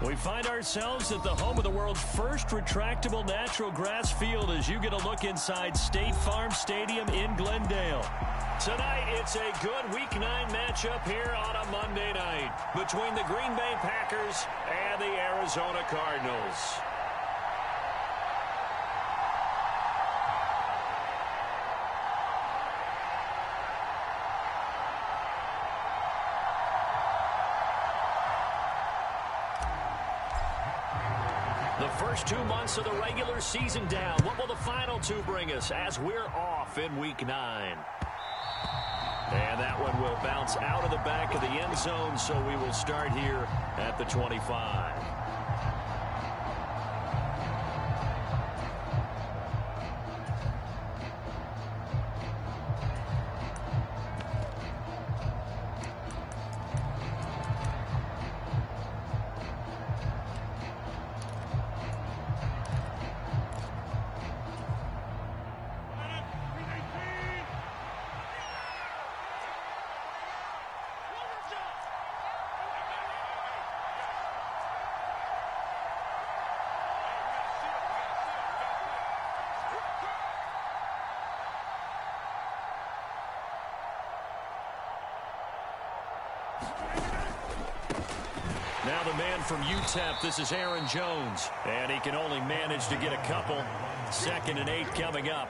We find ourselves at the home of the world's first retractable natural grass field as you get a look inside State Farm Stadium in Glendale. Tonight, it's a good Week 9 matchup here on a Monday night between the Green Bay Packers and the Arizona Cardinals. The first 2 months of the regular season down. What will the final 2 bring us as we're off in Week 9? And that one will bounce out of the back of the end zone, so we will start here at the 25. Now the man from UTEP, this is Aaron Jones. And he can only manage to get a couple. 2nd and 8 coming up.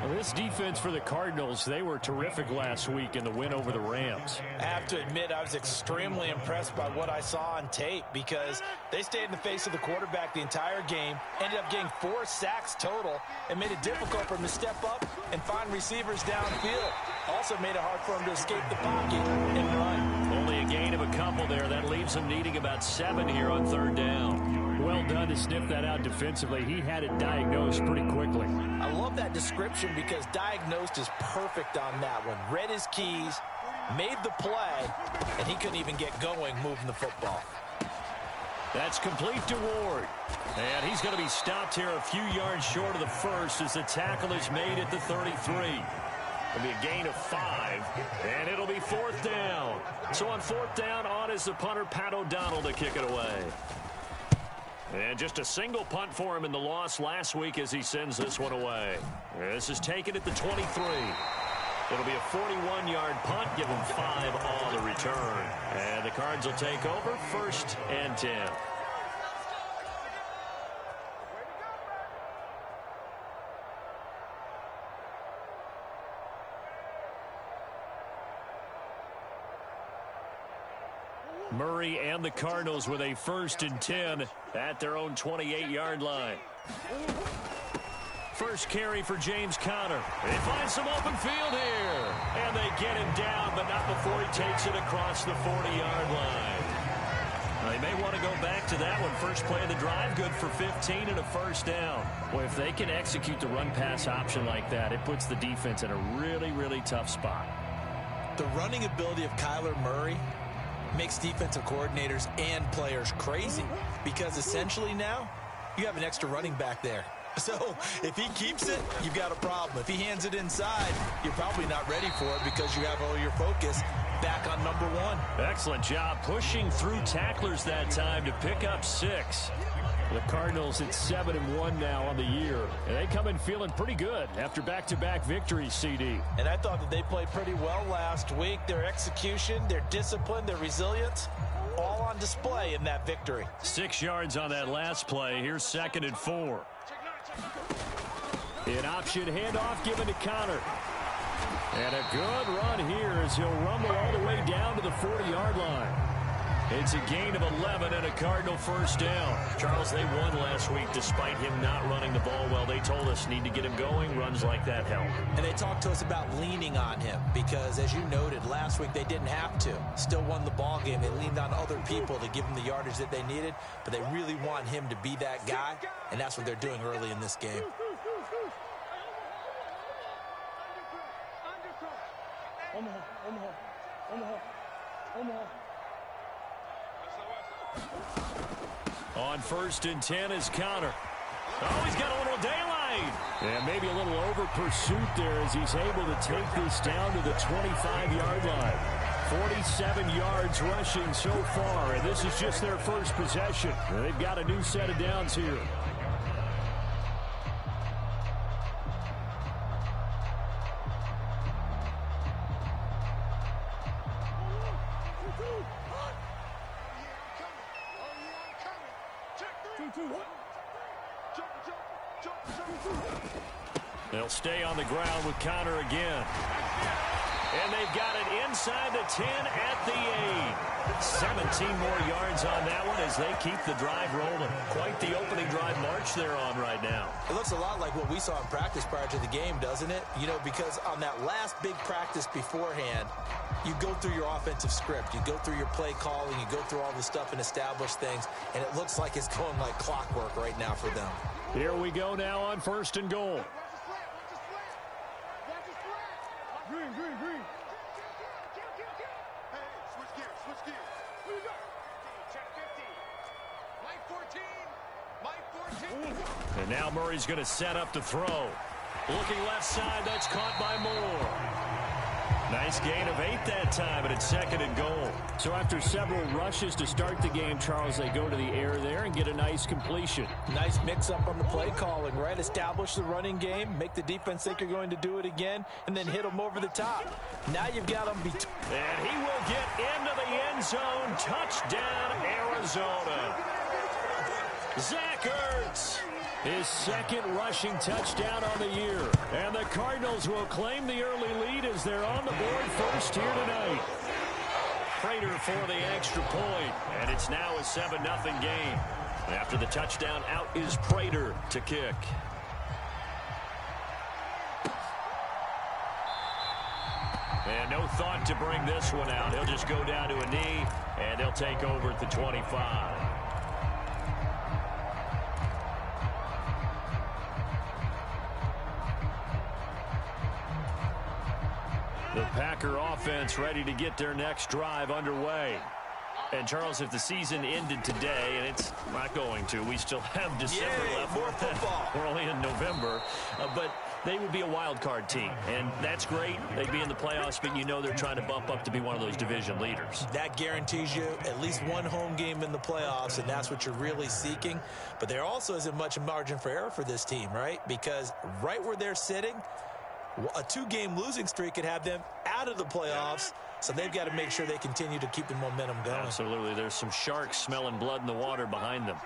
Well, this defense for the Cardinals, they were terrific last week in the win over the Rams. I have to admit, I was extremely impressed by what I saw on tape because they stayed in the face of the quarterback the entire game, ended up getting 4 sacks total, and made it difficult for him to step up and find receivers downfield. Also made it hard for him to escape the pocket and run. Only a gain of a couple there. That leaves him needing about 7 here on 3rd down. Well done to sniff that out defensively. He had it diagnosed pretty quickly. I love that description because diagnosed is perfect on that one. Read his keys, made the play, and he couldn't even get going moving the football. That's complete to Ward. And he's going to be stopped here a few yards short of the first as the tackle is made at the 33. It'll be a gain of 5, and it'll be 4th down. So on 4th down, on is the punter, Pat O'Donnell, to kick it away. And just a single punt for him in the loss last week as he sends this one away. This is taken at the 23. It'll be a 41-yard punt, give him 5 on the return. And the Cards will take over 1st and 10. Murray and the Cardinals with a 1st and 10 at their own 28-yard line. First carry for James Conner. He finds some open field here. And they get him down, but not before he takes it across the 40-yard line. They may want to go back to that one. First play of the drive, good for 15 and a 1st down. Well, if they can execute the run-pass option like that, it puts the defense in a really, really tough spot. The running ability of Kyler Murray makes defensive coordinators and players crazy because essentially now you have an extra running back there. So if he keeps it, you've got a problem. If he hands it inside, you're probably not ready for it because you have all your focus back on number 1. Excellent job pushing through tacklers that time to pick up 6. The Cardinals at 7-1 now on the year. And they come in feeling pretty good after back-to-back victories, CD. And I thought that they played pretty well last week. Their execution, their discipline, their resilience, all on display in that victory. 6 yards on that last play. Here's 2nd and 4. An option handoff given to Conner. And a good run here as he'll rumble all the way down to the 40-yard line. It's a gain of 11 and a Cardinal 1st down. Charles, they won last week despite him not running the ball well. They told us need to get him going. Runs like that help. And they talked to us about leaning on him because, as you noted, last week they didn't have to. Still won the ball game. They leaned on other people to give them the yardage that they needed, but they really want him to be that guy, and that's what they're doing early in this game. On 1st and 10 is Conner. Oh, he's got a little daylight. And maybe a little over pursuit there as he's able to take this down to the 25-yard line. 47 yards rushing so far, and this is just their first possession. They've got a new set of downs here. They'll stay on the ground with Connor again. And they've got it inside the 10 at the 8. 17 more yards on that one as they keep the drive rolling. Quite the opening drive march they're on right now. It looks a lot like what we saw in practice prior to the game, doesn't it? You know, because on that last big practice beforehand, you go through your offensive script. You go through your play calling. You go through all the stuff and establish things. And it looks like it's going like clockwork right now for them. Here we go now on 1st and goal. And now Murray's going to set up to throw. Looking left side, that's caught by Moore. Nice gain of 8 that time, and it's 2nd and goal. So after several rushes to start the game, Charles, they go to the air there and get a nice completion. Nice mix-up on the play calling, right? Establish the running game, make the defense think you're going to do it again, and then hit them over the top. Now you've got them. And he will get into the end zone. Touchdown, Arizona. Zach Ertz, his 2nd rushing touchdown on the year. And the Cardinals will claim the early lead as they're on the board first here tonight. Prater for the extra point, and it's now a 7-0 game. After the touchdown, out is Prater to kick. And no thought to bring this one out. He'll just go down to a knee, and they'll take over at the 25. The Packer offense ready to get their next drive underway. And, Charles, if the season ended today, and it's not going to, we still have December left. More football. We're only in November. But they would be a wild card team, and that's great. They'd be in the playoffs, but you know they're trying to bump up to be one of those division leaders. That guarantees you at least one home game in the playoffs, and that's what you're really seeking. But there also isn't much margin for error for this team, right? Because right where they're sitting, a 2-game losing streak could have them out of the playoffs, so they've got to make sure they continue to keep the momentum going. Absolutely. There's some sharks smelling blood in the water behind them.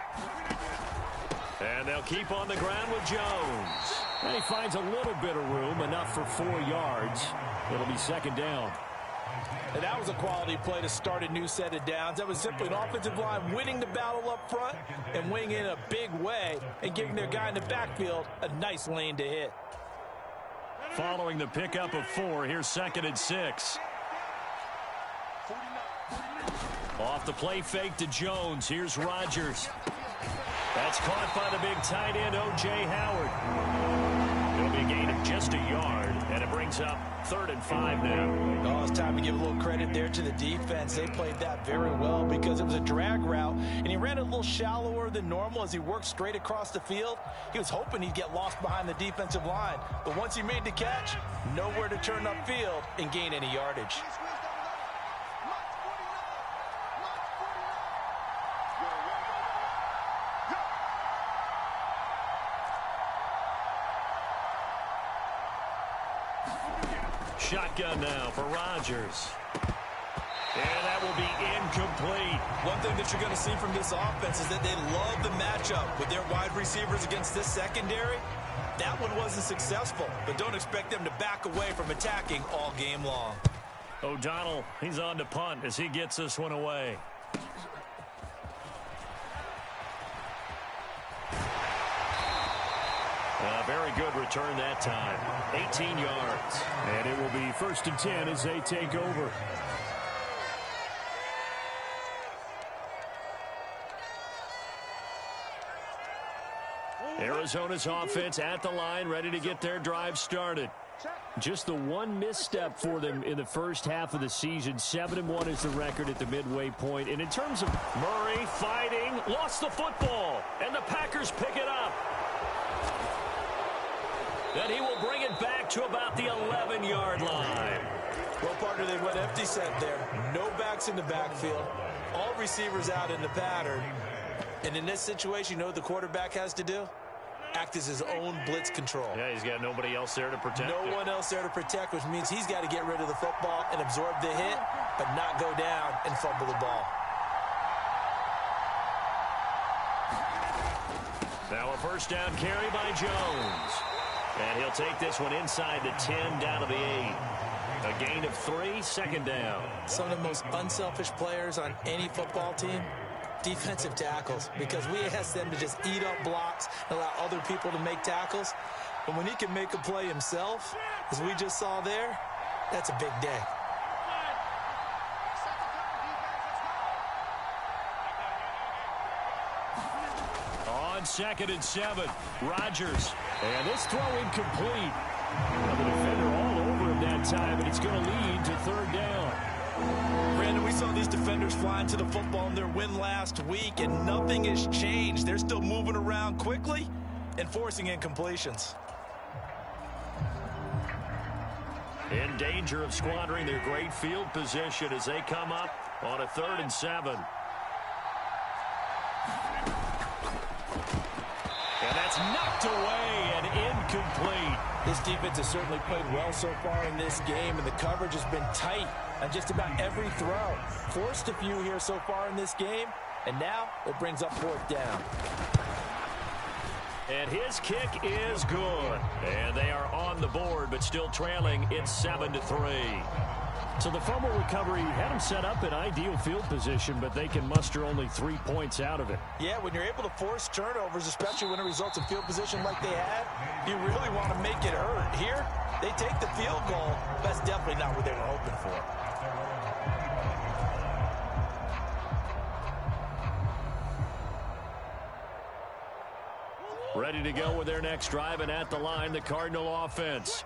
And they'll keep on the ground with Jones. And he finds a little bit of room, enough for 4 yards. It'll be 2nd down. And that was a quality play to start a new set of downs. That was simply an offensive line winning the battle up front and winning in a big way and giving their guy in the backfield a nice lane to hit. Following the pickup of 4, here's 2nd and 6. Off the play fake to Jones. Here's Rodgers. That's caught by the big tight end, O.J. Howard. It'll be a gain of just a yard, and it brings up 3rd and 5 now. Oh, it's time to give a little credit there to the defense. They played that very well because it was a drag route, and he ran a little shallower than normal as he worked straight across the field. He was hoping he'd get lost behind the defensive line, but once he made the catch, nowhere to turn upfield and gain any yardage. Shotgun now for Rodgers. And that will be incomplete. One thing that you're going to see from this offense is that they love the matchup with their wide receivers against this secondary. That one wasn't successful, but don't expect them to back away from attacking all game long. O'Donnell, he's on to punt as he gets this one away. Very good return that time. 18 yards. And it will be 1st and 10 as they take over. Arizona's offense at the line, ready to get their drive started. Just the one misstep for them in the first half of the season. 7-1 is the record at the midway point. And in terms of Murray fighting, lost the football, and the Packers pick it up. And he will bring it back to about the 11-yard line. Well, partner, they went empty set there. No backs in the backfield. All receivers out in the pattern. And in this situation, you know what the quarterback has to do? Act as his own blitz control. Yeah, he's got nobody else there to protect. No one else there to protect, which means he's got to get rid of the football and absorb the hit, but not go down and fumble the ball. Now a first down carry by Jones. And he'll take this one inside the 10 down to the 8. A gain of 3, second down. Some of the most unselfish players on any football team, defensive tackles, because we ask them to just eat up blocks and allow other people to make tackles. But when he can make a play himself, as we just saw there, that's a big day. On 2nd and 7, Rodgers. And this throw incomplete. Well, the defender all over him that time, and it's going to lead to 3rd down. Brandon, we saw these defenders flying to the football in their win last week, and nothing has changed. They're still moving around quickly and forcing incompletions. In danger of squandering their great field position as they come up on a 3rd and 7. And that's knocked away and incomplete. This defense has certainly played well so far in this game, and the coverage has been tight on just about every throw. Forced a few here so far in this game, and now it brings up 4th down. And his kick is good. And they are on the board, but still trailing. It's 7-3. So the fumble recovery had them set up in ideal field position, but they can muster only 3 points out of it. Yeah, when you're able to force turnovers, especially when it results in field position like they had, you really want to make it hurt. Here, they take the field goal. That's definitely not what they were hoping for. Ready to go with their next drive, and at the line, the Cardinal offense.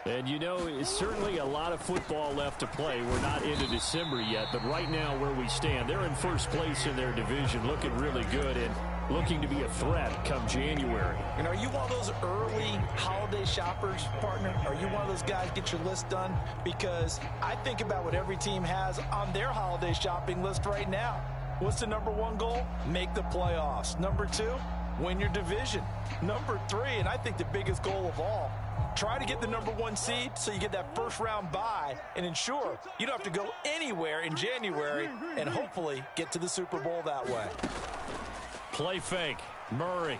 And you know, it's certainly a lot of football left to play. We're not into December yet, but right now where we stand, they're in first place in their division, looking really good and looking to be a threat come January. And are you one of those early holiday shoppers, partner? Are you one of those guys get your list done? Because I think about what every team has on their holiday shopping list right now. What's the #1 goal? Make the playoffs. #2, win your division. #3, and I think the biggest goal of all, try to get the #1 seed so you get that first-round bye and ensure you don't have to go anywhere in January and hopefully get to the Super Bowl that way. Play fake. Murray.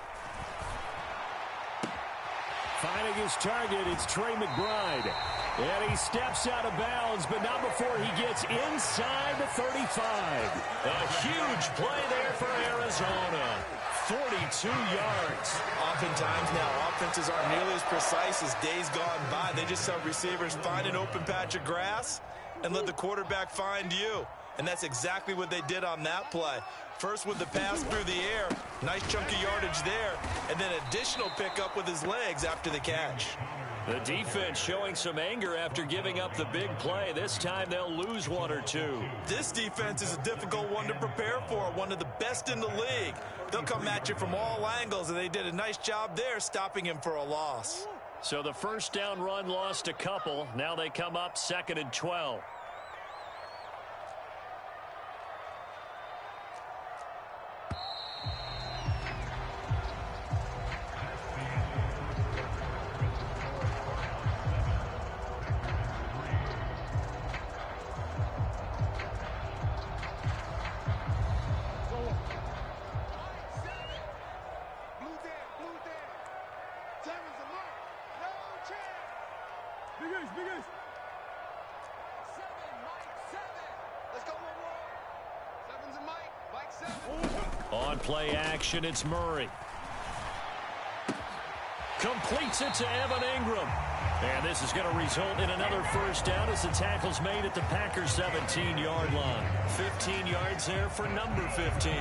Finding his target, it's Trey McBride. And he steps out of bounds, but not before he gets inside the 35. A huge play there for Arizona. 42 yards. Oftentimes now, offenses aren't nearly as precise as days gone by. They just have receivers find an open patch of grass and let the quarterback find you. And that's exactly what they did on that play. First with the pass through the air, nice chunk of yardage there, and then additional pickup with his legs after the catch. The defense showing some anger after giving up the big play. This time they'll lose 1 or 2. This defense is a difficult one to prepare for, one of the best in the league. They'll come at you from all angles, and they did a nice job there stopping him for a loss. So the first down run lost a couple. Now they come up 2nd and 12. On play action, it's Murray. Completes it to Evan Ingram. And this is going to result in another first down as the tackle's made at the Packers' 17-yard line. 15 yards there for number 15.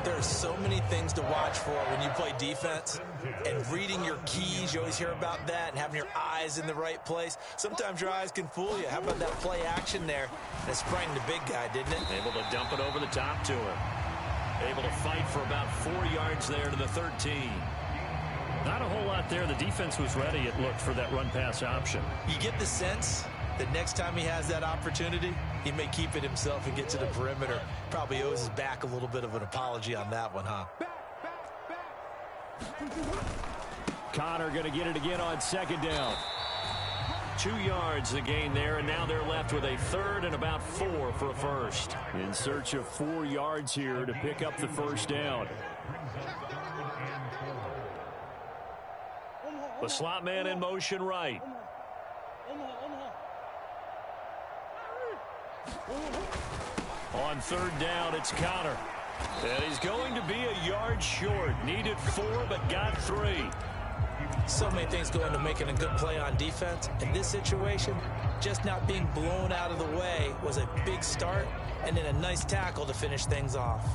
There are so many things to watch for when you play defense. And reading your keys, you always hear about that, and having your eyes in the right place. Sometimes your eyes can fool you. How about that play action there? And it sprang the big guy, didn't it? Able to dump it over the top to him. Able to fight for about 4 yards there to the 13. Not a whole lot there. The defense was ready, it looked, for that run-pass option. You get the sense that next time he has that opportunity, he may keep it himself and get to the perimeter. Probably owes his back a little bit of an apology on that one, huh? Connor going to get it again on second down. 2 yards the gain there, and now they're left with a third and about 4 for a first. In search of 4 yards here to pick up the first down. The slot man in motion right. On third down, it's Connor. And he's going to be a yard short. Needed 4, but got 3. So many things go into making a good play on defense. In this situation, just not being blown out of the way was a big start, and then a nice tackle to finish things off.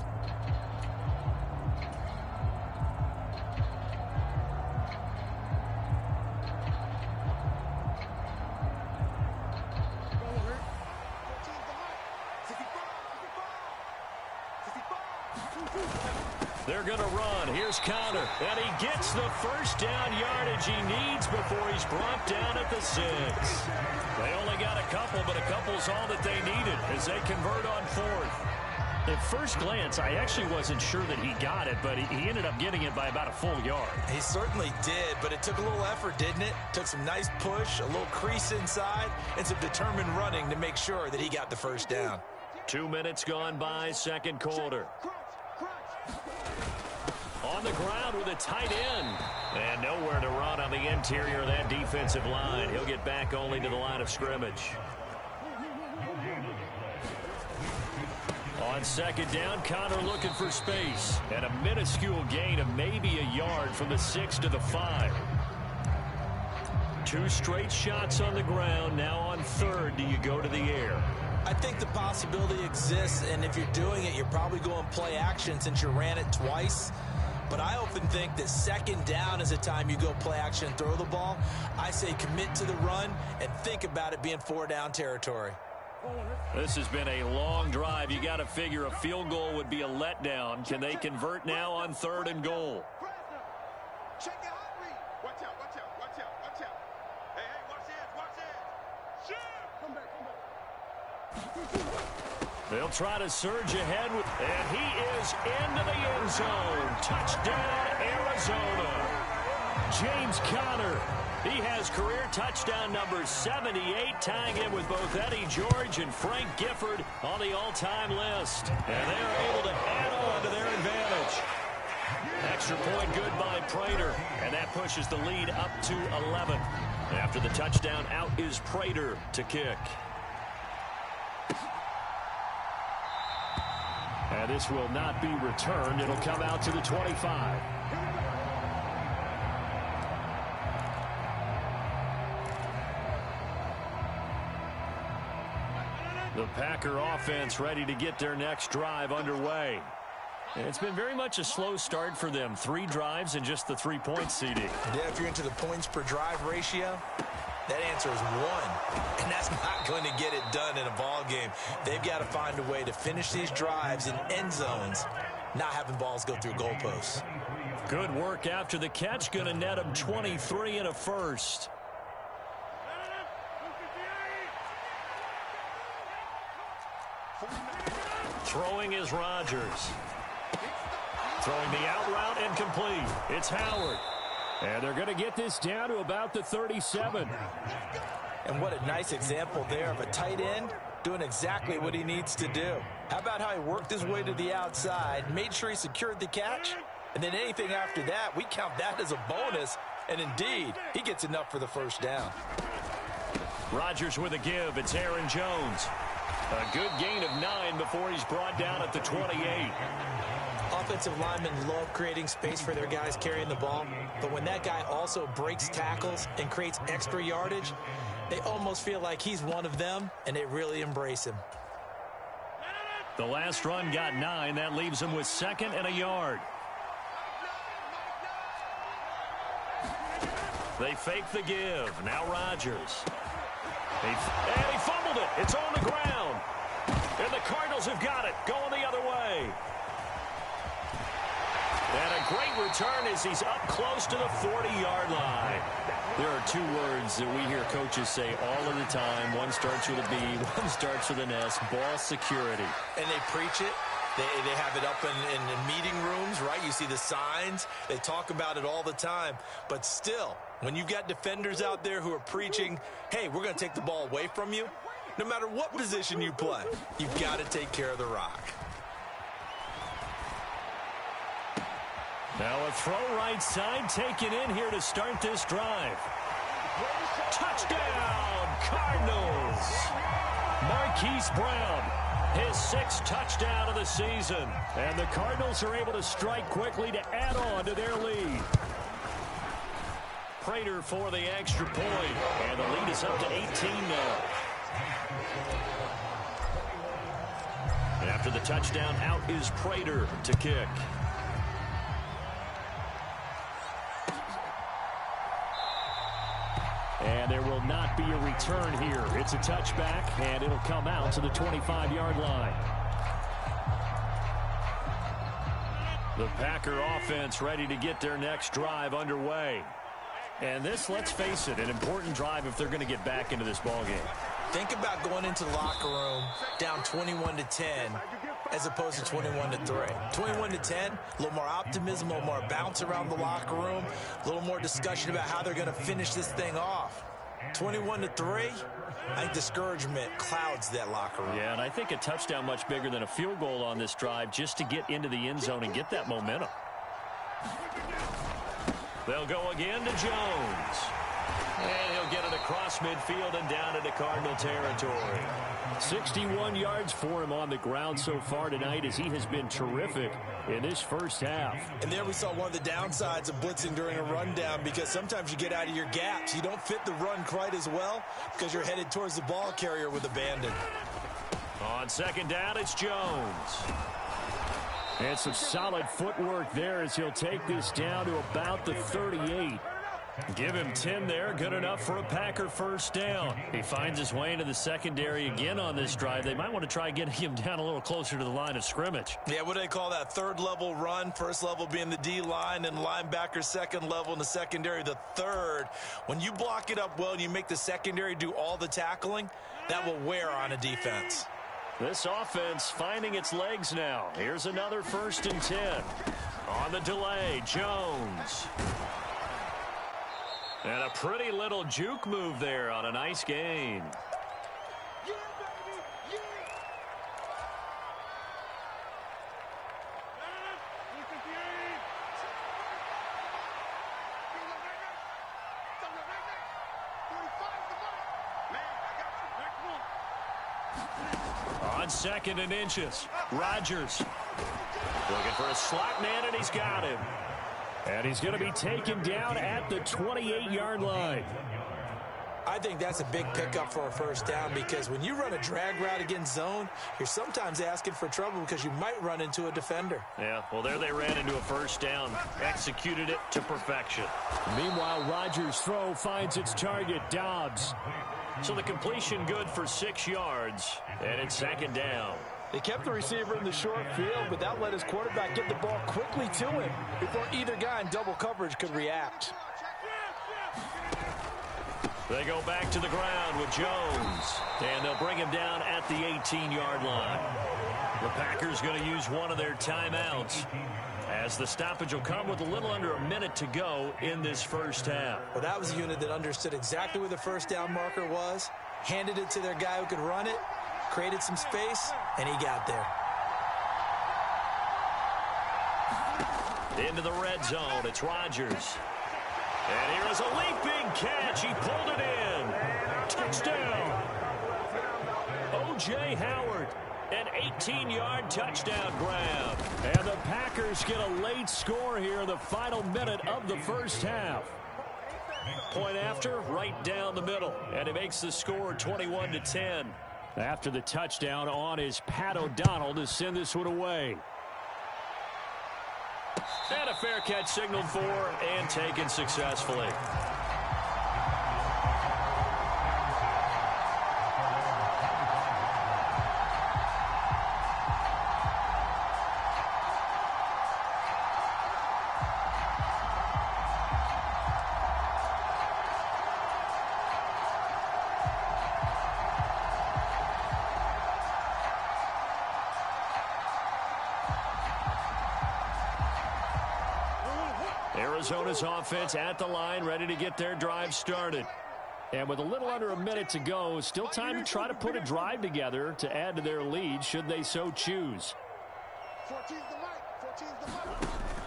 They're going to run. Here's Connor. And he gets the first down yardage he needs before he's brought down at the 6. They only got a couple, but a couple's all that they needed as they convert on 4th. At first glance, I actually wasn't sure that he got it, but he ended up getting it by about a full yard. He certainly did, but it took a little effort, didn't it? Took some nice push, a little crease inside, and some determined running to make sure that he got the first down. 2 minutes gone by, second quarter. On the ground with a tight end. And nowhere to run on the interior of that defensive line. He'll get back only to the line of scrimmage. On second down, Connor looking for space. And a minuscule gain of maybe a yard from the 6 to the 5. 2 straight shots on the ground. Now on third, do you go to the air? I think the possibility exists, and if you're doing it, you're probably going play action since you ran it twice. But I often think that second down is a time you go play action and throw the ball. I say commit to the run and think about it being 4-down territory. This has been a long drive. You got to figure a field goal would be a letdown. Can they convert now on 3rd and goal? Check your hot read. Watch out, watch out, watch out, watch out. Hey, hey, watch this, watch this. Shoot! Come back, come back. They'll try to surge ahead, and he is into the end zone. Touchdown, Arizona. James Conner. He has career touchdown number 78, tying in with both Eddie George and Frank Gifford on the all-time list. And they are able to add on to their advantage. Extra point good by Prater, and that pushes the lead up to 11. After the touchdown, out is Prater to kick. And this will not be returned. It'll come out to the 25. The Packer offense ready to get their next drive underway. And it's been very much a slow start for them. 3 drives and just the 3 points, CD. Yeah, if you're into the points per drive ratio, that answer is 1. And that's not going to get it done in a ball game. They've got to find a way to finish these drives in end zones, not having balls go through goalposts. Good work after the catch. Going to net him 23 and a first. Throwing is Rodgers. Throwing the out route incomplete. It's Howard. And they're going to get this down to about the 37. And what a nice example there of a tight end doing exactly what he needs to do. How about how he worked his way to the outside, made sure he secured the catch, and then anything after that, we count that as a bonus. And indeed, he gets enough for the first down. Rodgers with a give. It's Aaron Jones. A good gain of 9 before he's brought down at the 28. Offensive linemen love creating space for their guys carrying the ball, but when that guy also breaks tackles and creates extra yardage, they almost feel like he's one of them, and they really embrace him. The last run got 9. That leaves him with 2nd and a yard. They fake the give. Now Rodgers. And he fumbled it. It's on the ground. And the Cardinals have got it. Going the other way. And a great return as he's up close to the 40-yard line. There are two words that we hear coaches say all of the time. One starts with a B, one starts with an S, ball security. And they preach it. They have it up in meeting rooms, right? You see the signs. They talk about it all the time. But still, when you've got defenders out there who are preaching, hey, we're going to take the ball away from you, no matter what position you play, you've got to take care of the rock. Now a throw right side taken in here to start this drive. Touchdown, Cardinals. Marquise Brown, his 6th touchdown of the season. And the Cardinals are able to strike quickly to add on to their lead. Prater for the extra point. And the lead is up to 18 now. And after the touchdown, out is Prater to kick. And there will not be a return here. It's a touchback, and it'll come out to the 25-yard line. The Packer offense ready to get their next drive underway. And this, let's face it, an important drive if they're going to get back into this ballgame. Think about going into the locker room down 21-10 as opposed to 21-3. 21-10, a little more optimism, a little more bounce around the locker room, a little more discussion about how they're going to finish this thing off. 21-3, I think discouragement clouds that locker room. Yeah, and I think a touchdown much bigger than a field goal on this drive just to get into the end zone and get that momentum. They'll go again to Jones. And he'll get it across midfield and down into Cardinal territory. 61 yards for him on the ground so far tonight as he has been terrific in this first half. And there we saw one of the downsides of blitzing during a rundown, because sometimes you get out of your gaps. You don't fit the run quite as well because you're headed towards the ball carrier with abandon. On second down, it's Jones. And some solid footwork there as he'll take this down to about the 38. Give him 10 there, good enough for a Packer first down. He finds his way into the secondary again on this drive. They might want to try getting him down a little closer to the line of scrimmage. Yeah, what do they call that? Third level run, first level being the D-line, and linebacker second level in the secondary, the third. When you block it up well and you make the secondary do all the tackling, that will wear on a defense. This offense finding its legs now. Here's another 1st and 10. On the delay, Jones. And a pretty little juke move there on a nice gain. On 2nd and inches, Rodgers looking for a slot man, and he's got him. And he's going to be taken down at the 28-yard line. I think that's a big pickup for a first down, because when you run a drag route against zone, you're sometimes asking for trouble because you might run into a defender. Yeah, well, there they ran into a first down, executed it to perfection. Meanwhile, Rodgers' throw finds its target, Dobbs. So the completion good for 6 yards, and it's 2nd down. They kept the receiver in the short field, but that let his quarterback get the ball quickly to him before either guy in double coverage could react. They go back to the ground with Jones, and they'll bring him down at the 18-yard line. The Packers going to use one of their timeouts, as the stoppage will come with a little under a minute to go in this first half. Well, that was a unit that understood exactly where the first down marker was, handed it to their guy who could run it, created some space, and he got there. Into the red zone, it's Rodgers. And here is a leaping catch. He pulled it in. Touchdown. O.J. Howard, an 18-yard touchdown grab. And the Packers get a late score here in the final minute of the first half. Point after, right down the middle. And it makes the score 21-10. After the touchdown on is Pat O'Donnell to send this one away. And a fair catch signaled for and taken successfully. Arizona's offense at the line, ready to get their drive started. And with a little under a minute to go, still time to try to put a drive together to add to their lead should they so choose.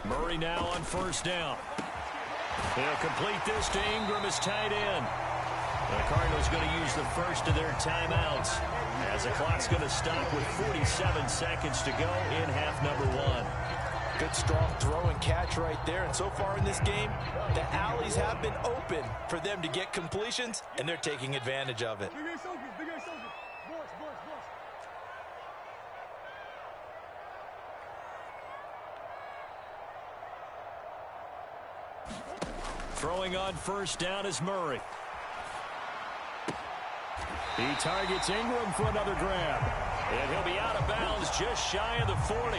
Murray now on first down. He'll complete this to Ingram as tight end. The Cardinals going to use the first of their timeouts as the clock's going to stop with 47 seconds to go in half number one. Good strong throw and catch right there. And so far in this game, the alleys have been open for them to get completions, and they're taking advantage of it. Throwing on first down is Murray. He targets Ingram for another grab. And he'll be out of bounds just shy of the 40.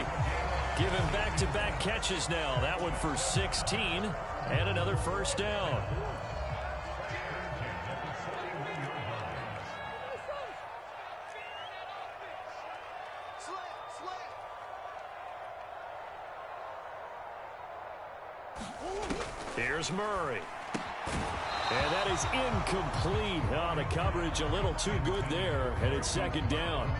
Give him back-to-back catches now. That one for 16 and another first down. Here's Murray. And that is incomplete. Oh, the coverage a little too good there, and it's second down.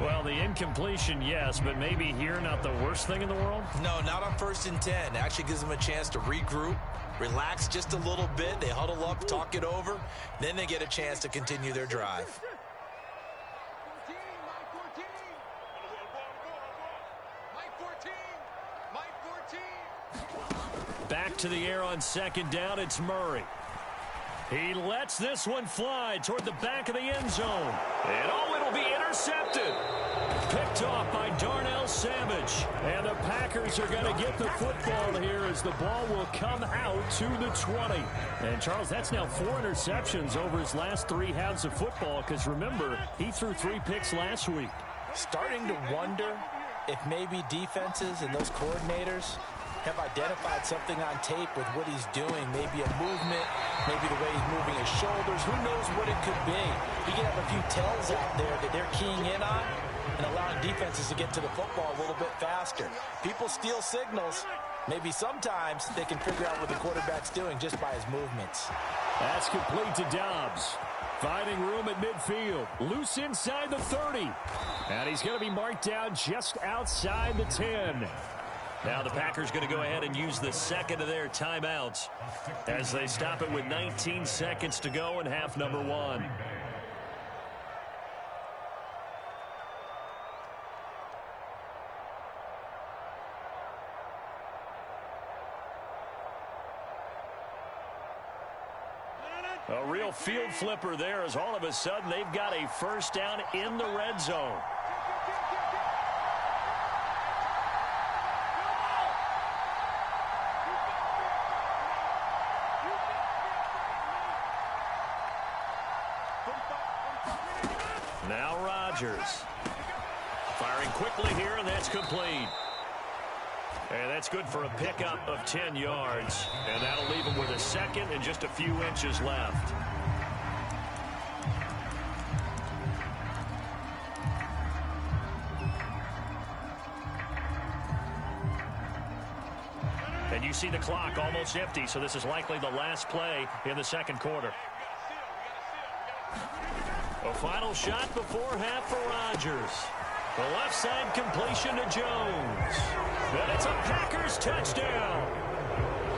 Well, the incompletion, yes, but maybe here not the worst thing in the world? No, not on 1st and 10. Actually gives them a chance to regroup, relax just a little bit. They huddle up, talk it over. Then they get a chance to continue their drive. Back to the air on second down, it's Murray. He lets this one fly toward the back of the end zone. And oh, it'll be intercepted. Picked off by Darnell Savage. And the Packers are going to get the football here as the ball will come out to the 20. And, Charles, that's now 4 interceptions over his last 3 halves of football because, remember, he threw 3 picks last week. Starting to wonder if maybe defenses and those coordinators have identified something on tape with what he's doing. Maybe a movement, maybe the way he's moving his shoulders. Who knows what it could be? He could have a few tells out there that they're keying in on and allowing defenses to get to the football a little bit faster. People steal signals. Maybe sometimes they can figure out what the quarterback's doing just by his movements. That's complete to Dobbs. Finding room at midfield. Loose inside the 30. And he's going to be marked down just outside the 10. Now the Packers going to go ahead and use the second of their timeouts as they stop it with 19 seconds to go in half number one. A real field flipper there as all of a sudden they've got a first down in the red zone. Now Rodgers. Firing quickly here, and that's complete. And that's good for a pickup of 10 yards. And that'll leave him with a second and just a few inches left. And you see the clock almost empty, so this is likely the last play in the second quarter. A final shot before half for Rodgers. The left side completion to Jones. And it's a Packers touchdown.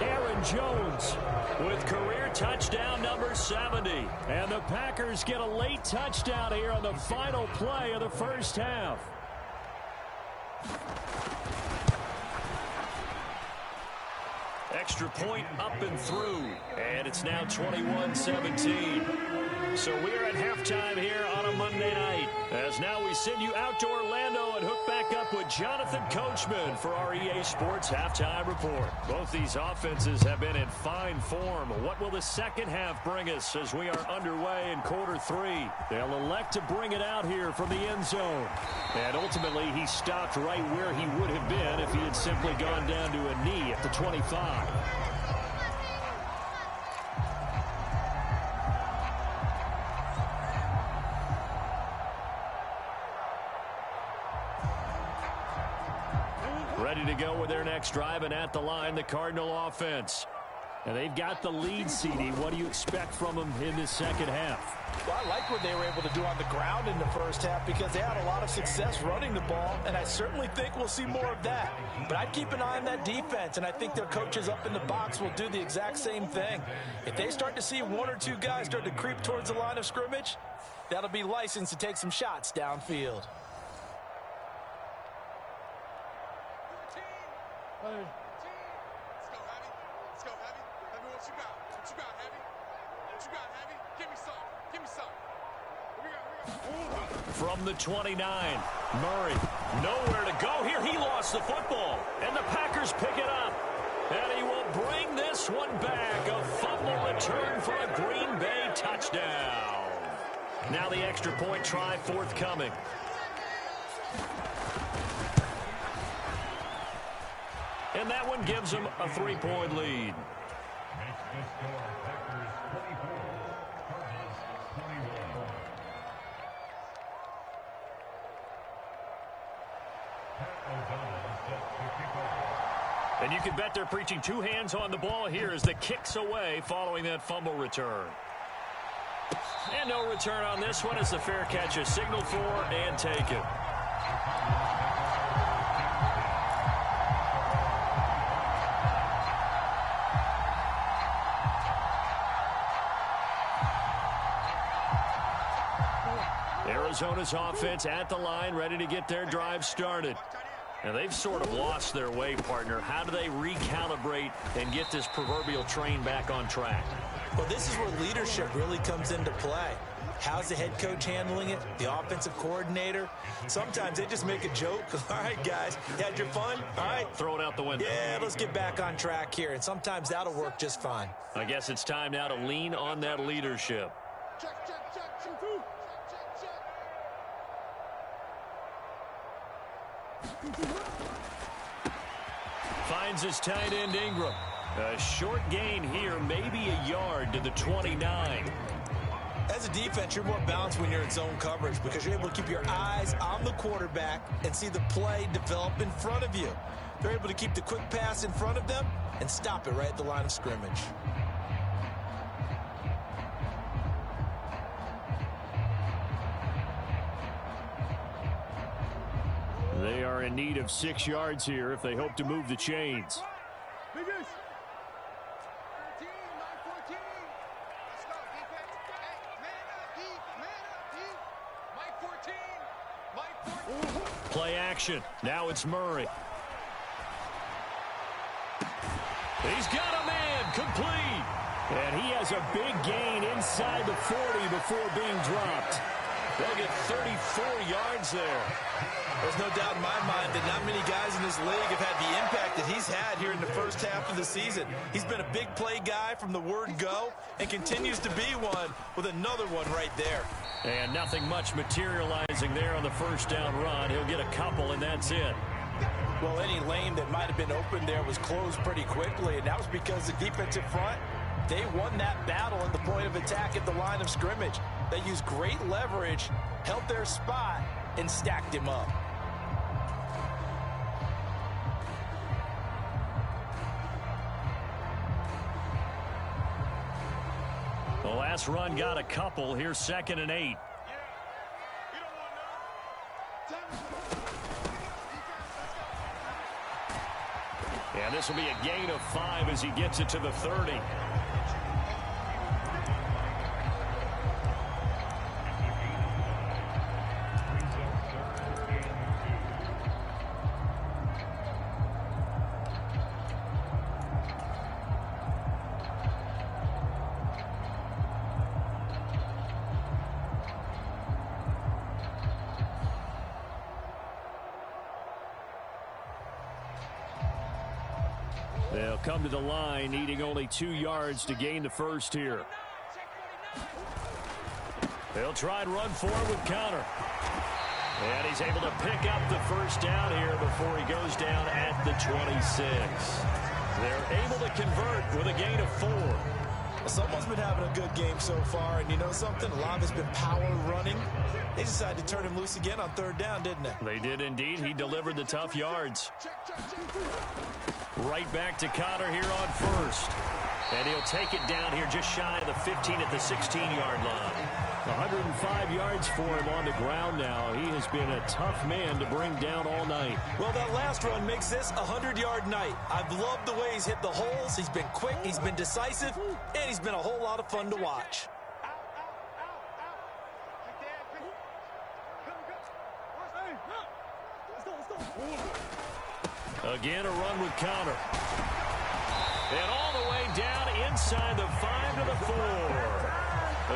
Aaron Jones with career touchdown number 70. And the Packers get a late touchdown here on the final play of the first half. Extra point up and through. And it's now 21-17. So we're at halftime here on a Monday night. As now we send you out to Orlando and hook back up with Jonathan Coachman for our EA Sports Halftime Report. Both these offenses have been in fine form. What will the second half bring us as we are underway in quarter 3? They'll elect to bring it out here from the end zone. And ultimately, he stopped right where he would have been if he had simply gone down to a knee at the 25. ready to go with their next drive, and at the line, the Cardinal offense. And they've got the lead, CD. What do you expect from them in this second half? Well, I like what they were able to do on the ground in the first half because they had a lot of success running the ball, and I certainly think we'll see more of that. But I'd keep an eye on that defense, and I think their coaches up in the box will do the exact same thing. If they start to see one or two guys start to creep towards the line of scrimmage, that'll be licensed to take some shots downfield. From the 29, Murray, nowhere to go here. He lost the football, and the Packers pick it up. And he will bring this one back. A fumble return for a Green Bay touchdown. Now the extra point try forthcoming. And that one gives him a 3-point lead. And you can bet they're preaching two hands on the ball here as the kick's away following that fumble return. And no return on this one as the fair catch is signaled for and taken. Arizona's offense at the line, ready to get their drive started. Now, they've sort of lost their way, partner. How do they recalibrate and get this proverbial train back on track? Well, this is where leadership really comes into play. How's the head coach handling it? The offensive coordinator? Sometimes they just make a joke. All right, guys, you had your fun? All right. Throw it out the window. Yeah, let's get back on track here. And sometimes that'll work just fine. I guess it's time now to lean on that leadership. Check, check, check. Finds his tight end Ingram. A short gain here, maybe a yard to the 29. As a defense, you're more balanced when you're in zone coverage because you're able to keep your eyes on the quarterback and see the play develop in front of you. They're able to keep the quick pass in front of them and stop it right at the line of scrimmage. They are in need of 6 yards here if they hope to move the chains. Play action. Now it's Murray. He's got a man complete. And he has a big gain inside the 40 before being dropped. They'll get 34 yards there. There's no doubt in my mind that not many guys in this league have had the impact that he's had here in the first half of the season. He's been a big play guy from the word go and continues to be one with another one right there. And nothing much materializing there on the first down run. He'll get a couple, and that's it. Well, any lane that might have been open there was closed pretty quickly, and that was because the defensive front, they won that battle at the point of attack at the line of scrimmage. They used great leverage, held their spot, and stacked him up. The last run got a couple. Here's 2nd and 8. And this will be a gain of 5 as he gets it to the 30. They'll come to the line, needing only 2 yards to gain the first here. They'll try and run forward with Conner. And he's able to pick up the first down here before he goes down at the 26. They're able to convert with a gain of 4. Someone's been having a good game so far, and you know something? A lot of it's been power running. They decided to turn him loose again on third down, didn't they? They did indeed. He delivered the tough yards. Right back to Connor here on first. And he'll take it down here just shy of the 15 at the 16-yard line. 105 yards for him on the ground now. He has been a tough man to bring down all night. Well, that last run makes this a 100-yard night. I've loved the way he's hit the holes. He's been quick, he's been decisive, and he's been a whole lot of fun to watch. Again, a run with Connor. And all the way down inside the 5 to the 4.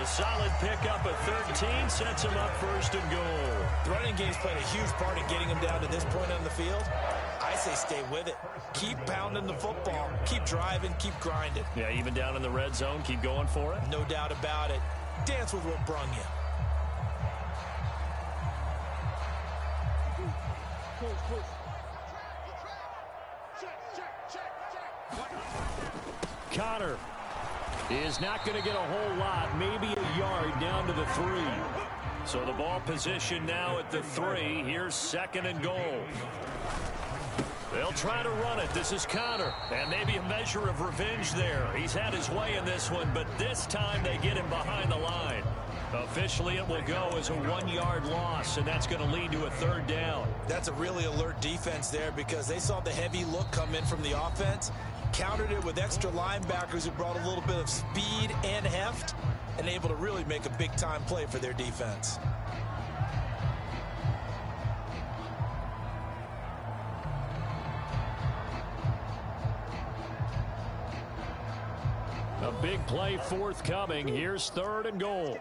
A solid pickup at 13 sets him up first and goal. The running game's played a huge part in getting him down to this point on the field. I say stay with it. Keep pounding the football. Keep driving. Keep grinding. Yeah, even down in the red zone, keep going for it. No doubt about it. Dance with what brung you. Connor is not going to get a whole lot, maybe a yard down to the 3. So the ball position now at the 3. Here's second and goal. They'll try to run it. This is Connor. And maybe a measure of revenge there. He's had his way in this one, but this time they get him behind the line. Officially, it will go as a 1-yard loss, and that's going to lead to a third down. That's a really alert defense there because they saw the heavy look come in from the offense, countered it with extra linebackers who brought a little bit of speed and heft, and able to really make a big-time play for their defense. A big play forthcoming. Here's third and goal.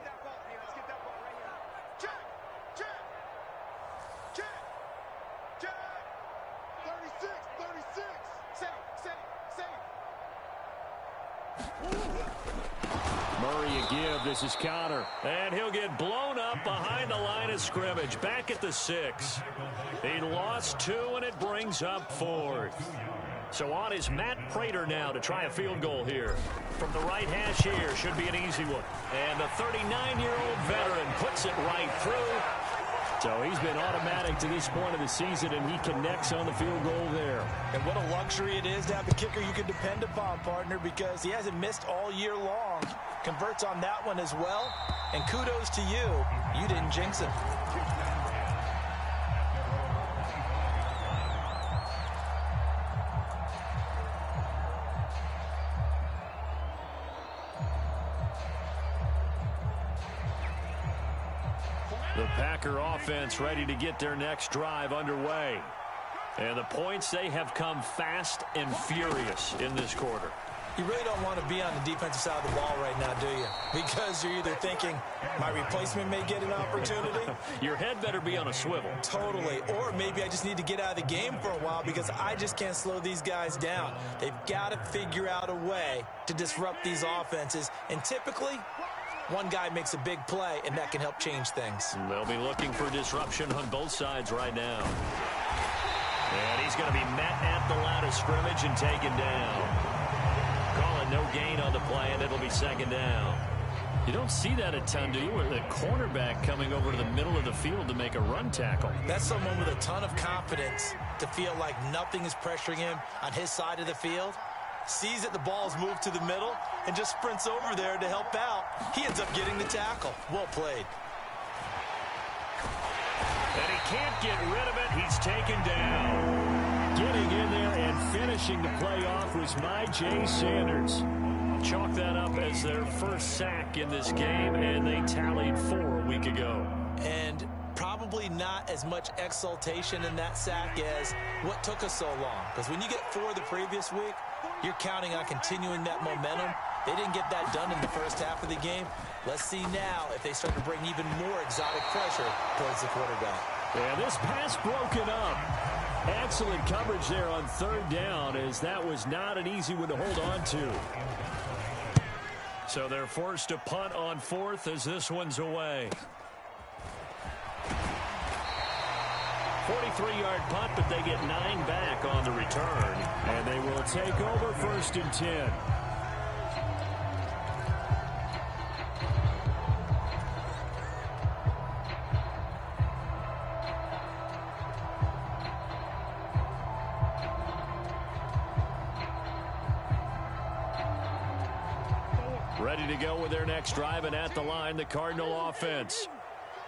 Murray a give. This is Connor. And he'll get blown up behind the line of scrimmage. Back at the 6. He lost 2, and it brings up 4th. So on is Matt Prater now to try a field goal here. From the right hash here, should be an easy one. And the 39-year-old veteran puts it right through. So he's been automatic to this point of the season, and he connects on the field goal there. And what a luxury it is to have a kicker you can depend upon, partner, because he hasn't missed all year long. Converts on that one as well. And kudos to you. You didn't jinx it. The Packer offense ready to get their next drive underway. And the points, they have come fast and furious in this quarter. You really don't want to be on the defensive side of the ball right now, do you? Because you're either thinking, my replacement may get an opportunity. Your head better be on a swivel. Totally. Or maybe I just need to get out of the game for a while because I just can't slow these guys down. They've got to figure out a way to disrupt these offenses. And typically, one guy makes a big play, and that can help change things. They'll be looking for disruption on both sides right now. And he's going to be met at the line of scrimmage and taken down. Calling no gain on the play, and it'll be second down. You don't see that a ton, do you? With a cornerback coming over to the middle of the field to make a run tackle. That's someone with a ton of confidence to feel like nothing is pressuring him on his side of the field. Sees that the ball's moved to the middle and just sprints over there to help out. He ends up getting the tackle. Well played. And he can't get rid of it. He's taken down. Getting in there and finishing the play off was Jay Sanders. Chalk that up as their first sack in this game, and they tallied 4 a week ago. And probably not as much exultation in that sack as what took us so long. Because when you get 4 the previous week, you're counting on continuing that momentum. They didn't get that done in the first half of the game. Let's see now if they start to bring even more exotic pressure towards the quarterback. Yeah, this pass broken up. Excellent coverage there on third down, as that was not an easy one to hold on to. So they're forced to punt on 4th as this one's away. 43-yard punt, but they get 9 back on the return. And they will take over 1st and 10. Ready to go with their next drive, and at the line, the Cardinal offense.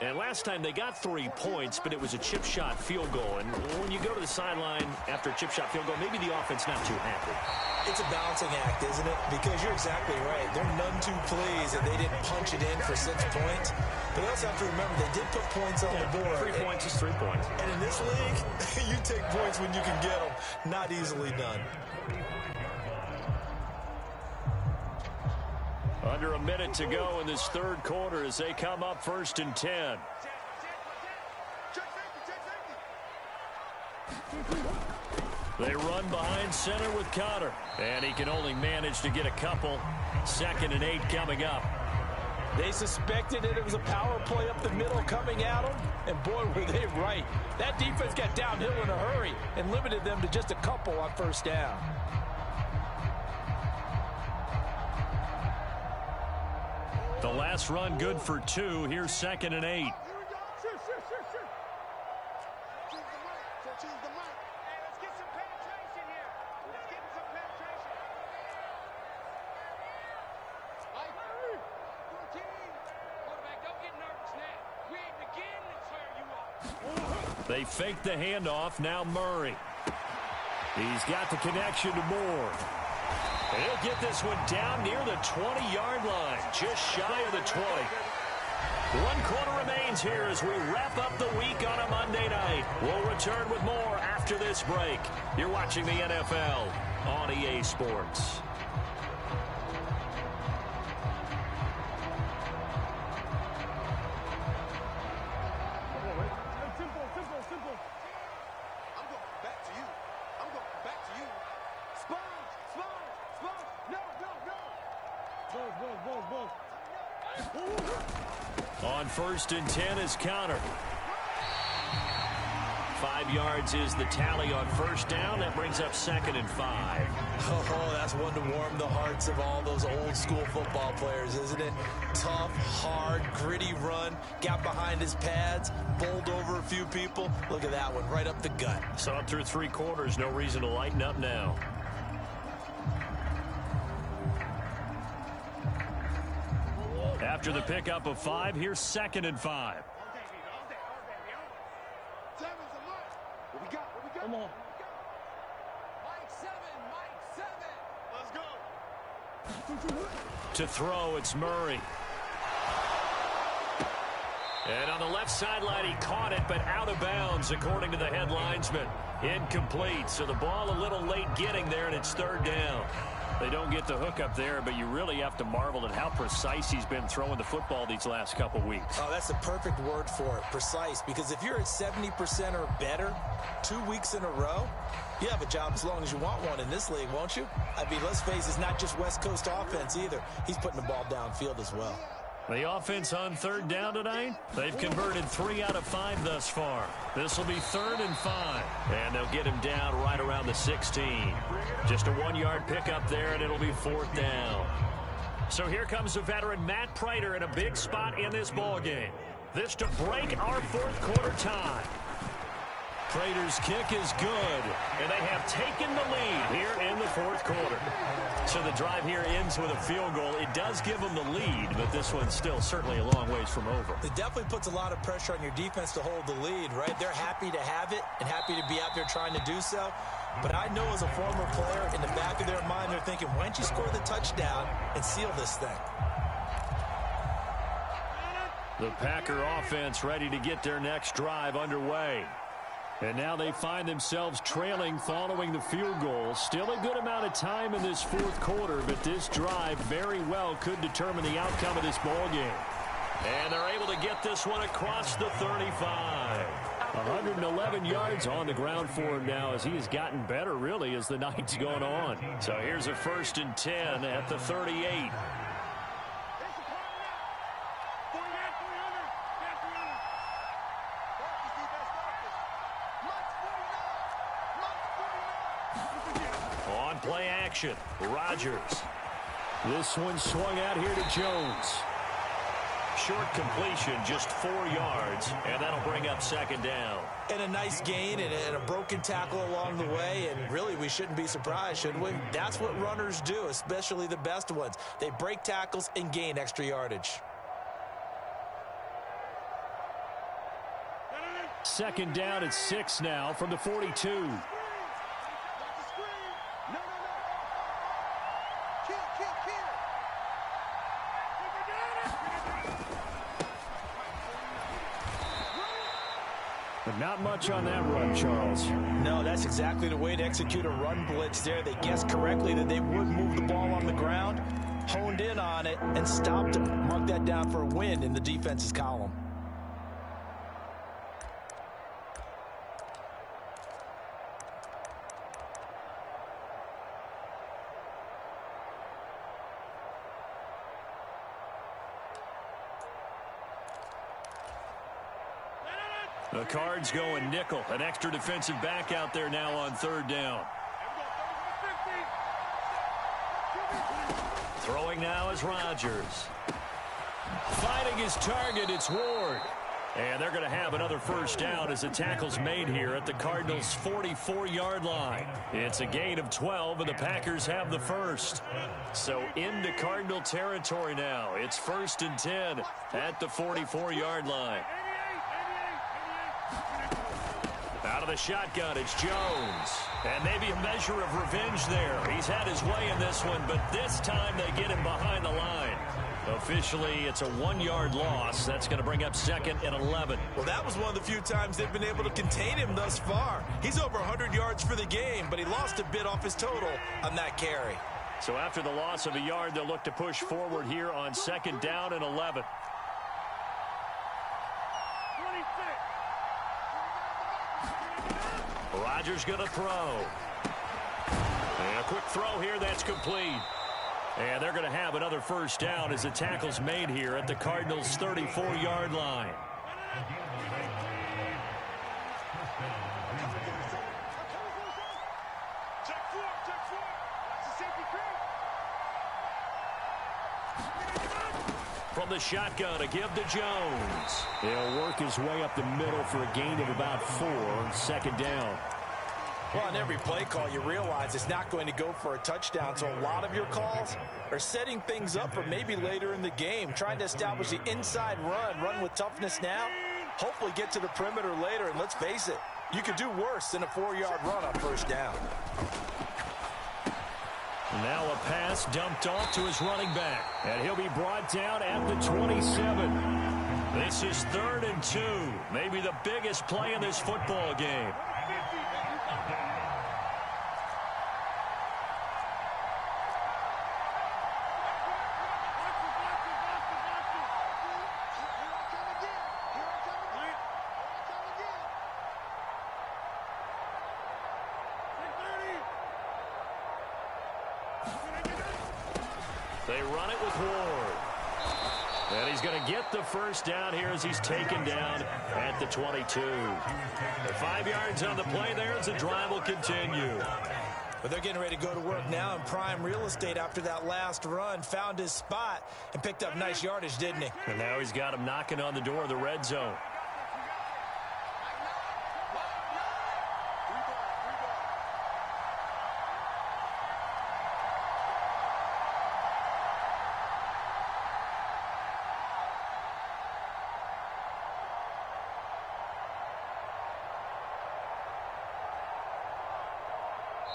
And last time they got 3 points, but it was a chip shot field goal. And when you go to the sideline after a chip shot field goal, maybe the offense not too happy. It's a balancing act, isn't it? Because you're exactly right. They're none too pleased that they didn't punch it in for 6 points. But you also have to remember they did put points on the board. 3 points is 3 points. And in this league, you take points when you can get them. Not easily done. Under a minute to go in this third quarter as they come up 1st and 10. They run behind center with Connor. And he can only manage to get a couple. 2nd and 8 coming up. They suspected it was a power play up the middle coming at them. And boy, were they right. That defense got downhill in a hurry and limited them to just a couple on 1st down. The last run good for 2. Here's 2nd and 8. They fake the handoff. Now Murray. He's got the connection to Moore. And he'll get this one down near the 20-yard line, just shy of the 20. 1 quarter remains here as we wrap up the week on a Monday night. We'll return with more after this break. You're watching the NFL on EA Sports. On 1st and 10 is Connor. 5 yards is the tally on 1st down. That brings up 2nd and 5. Oh, that's one to warm the hearts of all those old school football players, isn't it? Tough, hard, gritty run. Got behind his pads, bowled over a few people. Look at that one, right up the gut. Saw it through 3 quarters. No reason to lighten up now. After the pickup of 5, here's 2nd and 5. Come on. Mike 7. To throw, it's Murray. And on the left sideline, he caught it, but out of bounds, according to the head linesman. Incomplete, so the ball a little late getting there, and it's 3rd down. They don't get the hook up there, but you really have to marvel at how precise he's been throwing the football these last couple weeks. Oh, that's the perfect word for it, precise. Because if you're at 70% or better 2 weeks in a row, you have a job as long as you want one in this league, won't you? I mean, let's face it, it's not just West Coast offense either. He's putting the ball downfield as well. The offense on 3rd down tonight, they've converted 3 out of 5 thus far. This will be 3rd and 5. And they'll get him down right around the 16. Just a 1-yard pickup there, and it'll be 4th down. So here comes the veteran Matt Prater in a big spot in this ballgame. This to break our 4th quarter tie. Prater's kick is good, and they have taken the lead here in the 4th quarter. So the drive here ends with a field goal. It does give them the lead, but this one's still certainly a long ways from over. It definitely puts a lot of pressure on your defense to hold the lead, right? They're happy to have it and happy to be out there trying to do so. But I know as a former player, in the back of their mind, they're thinking, why don't you score the touchdown and seal this thing? The Packer offense ready to get their next drive underway. And now they find themselves trailing following the field goal. Still a good amount of time in this 4th quarter, but this drive very well could determine the outcome of this ball game. And they're able to get this one across the 35. 111 yards on the ground for him now as he has gotten better, really, as the night's gone on. So here's a 1st and 10 at the 38. Play action. Rodgers. This one swung out here to Jones. Short completion, just 4 yards, and that'll bring up second down. And a nice gain and a broken tackle along the way, and really we shouldn't be surprised, should we? That's what runners do, especially the best ones. They break tackles and gain extra yardage. Second down at 6 now from the 42. But not much on that run, Charles. No, that's exactly the way to execute a run blitz there. They guessed correctly that they would move the ball on the ground, honed in on it, and stopped them. Mark that down for a win in the defense's column. The Cards going nickel. An extra defensive back out there now on third down. Throwing now is Rodgers. Fighting his target, it's Ward. And they're going to have another first down as the tackle's made here at the Cardinals' 44-yard line. It's a gain of 12, and the Packers have the first. So into Cardinal territory now. It's 1st and 10 at the 44-yard line. Out of the shotgun, it's Jones. And maybe a measure of revenge there. He's had his way in this one, but this time they get him behind the line. Officially, it's a 1-yard loss. That's going to bring up 2nd and 11. Well, that was one of the few times they've been able to contain him thus far. He's over 100 yards for the game, but he lost a bit off his total on that carry. So after the loss of a yard, they'll look to push forward here on 2nd down and 11. Rodgers going to throw. And a quick throw here, that's complete. And they're going to have another first down as the tackle's made here at the Cardinals' 34-yard line. From the shotgun, a give to Jones. He'll work his way up the middle for a gain of about 4, 2nd down. Well, on every play call, you realize it's not going to go for a touchdown, so a lot of your calls are setting things up for maybe later in the game, trying to establish the inside run with toughness now, hopefully get to the perimeter later, and let's face it, you could do worse than a 4-yard run on first down. Now a pass dumped off to his running back, and he'll be brought down at the 27. This is 3rd and 2, maybe the biggest play in this football game. They run it with Ward. And he's going to get the first down here as he's taken down at the 22. The 5 yards on the play there as the drive will continue. But they're getting ready to go to work now in prime real estate after that last run. Found his spot and picked up nice yardage, didn't he? And now he's got him knocking on the door of the red zone.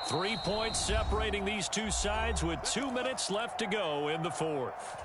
Three points separating these two sides with 2 minutes left to go in the 4th.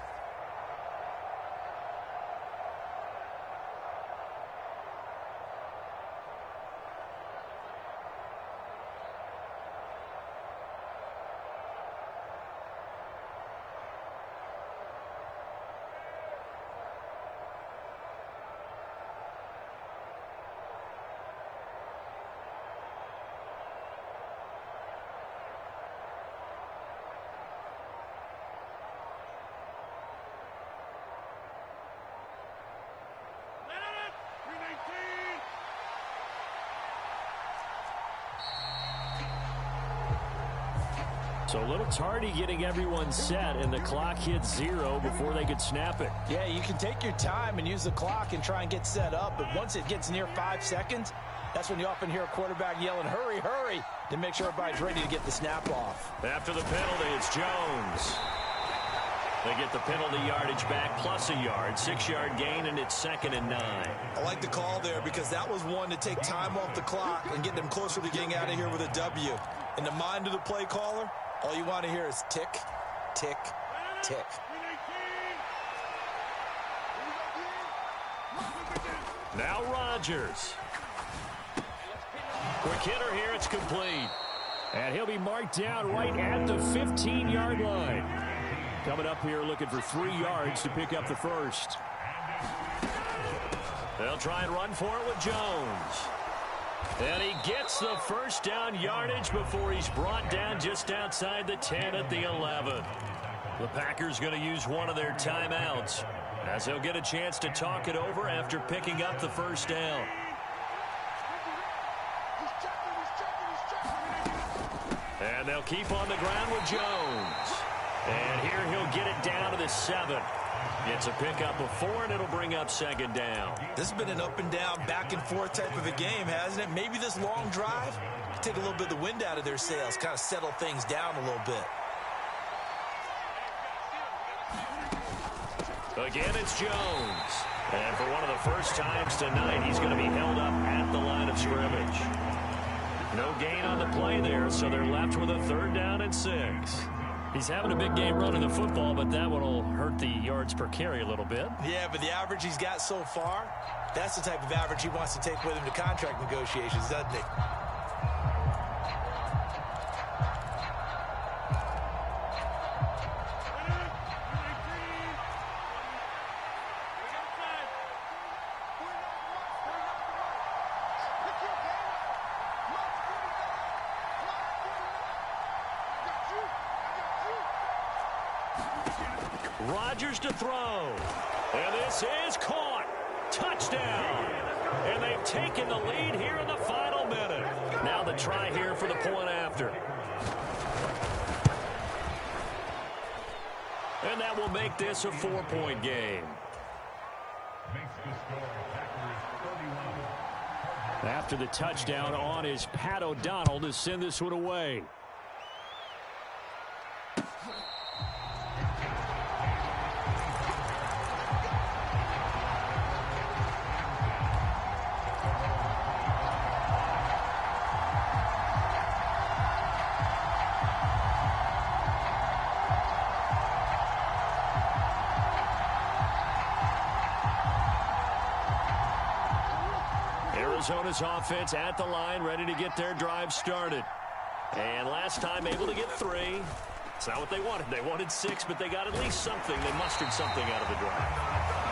So a little tardy getting everyone set, and the clock hit 0 before they could snap it. Yeah, you can take your time and use the clock and try and get set up, but once it gets near 5 seconds, that's when you often hear a quarterback yelling, hurry, hurry, to make sure everybody's ready to get the snap off. After the penalty, it's Jones. They get the penalty yardage back plus a yard, 6-yard gain, and it's 2nd and 9. I like the call there because that was one to take time off the clock and get them closer to getting out of here with a W. In the mind of the play caller, all you want to hear is tick, tick, tick. Now Rodgers. Quick hitter here, it's complete. And he'll be marked down right at the 15-yard line. Coming up here looking for 3 yards to pick up the first. They'll try and run for it with Jones. And he gets the first down yardage before he's brought down just outside the 10 at the 11. The Packers going to use one of their timeouts as they'll get a chance to talk it over after picking up the first down. And they'll keep on the ground with Jones. And here he'll get it down to the 7. Gets a pickup of 4, and it'll bring up 2nd down. This has been an up and down, back and forth type of a game, hasn't it? Maybe this long drive take a little bit of the wind out of their sails, kind of settle things down a little bit. Again, it's Jones. And for one of the first times tonight, he's going to be held up at the line of scrimmage. No gain on the play there, so they're left with a 3rd down and 6. He's having a big game running the football, but that one will hurt the yards per carry a little bit. Yeah, but the average he's got so far, that's the type of average he wants to take with him to contract negotiations, doesn't he? Rodgers to throw. And this is caught. Touchdown. And they've taken the lead here in the final minute. Now the try here for the point after. And that will make this a 4-point game. After the touchdown on is Pat O'Donnell to send this one away. Arizona's offense at the line, ready to get their drive started. And last time able to get 3. It's not what they wanted. They wanted 6, but they got at least something. They mustered something out of the drive.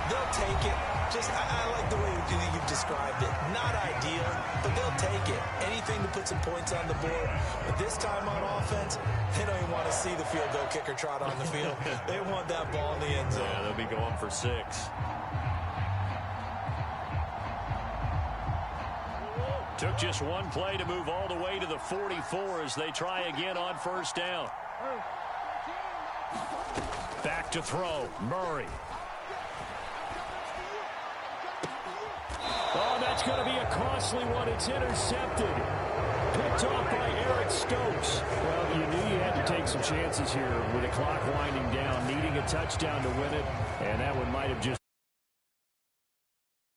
They'll take it. I like the way you've described it. Not ideal, but they'll take it. Anything to put some points on the board. But this time on offense, they don't even want to see the field goal kicker trot on the field. They want that ball in the end zone. Yeah, they'll be going for 6. Took just one play to move all the way to the 44 as they try again on 1st down. Back to throw. Murray. Oh, that's going to be a costly one. It's intercepted. Picked off by Eric Stokes. Well, you knew you had to take some chances here with the clock winding down, needing a touchdown to win it, and that one might have just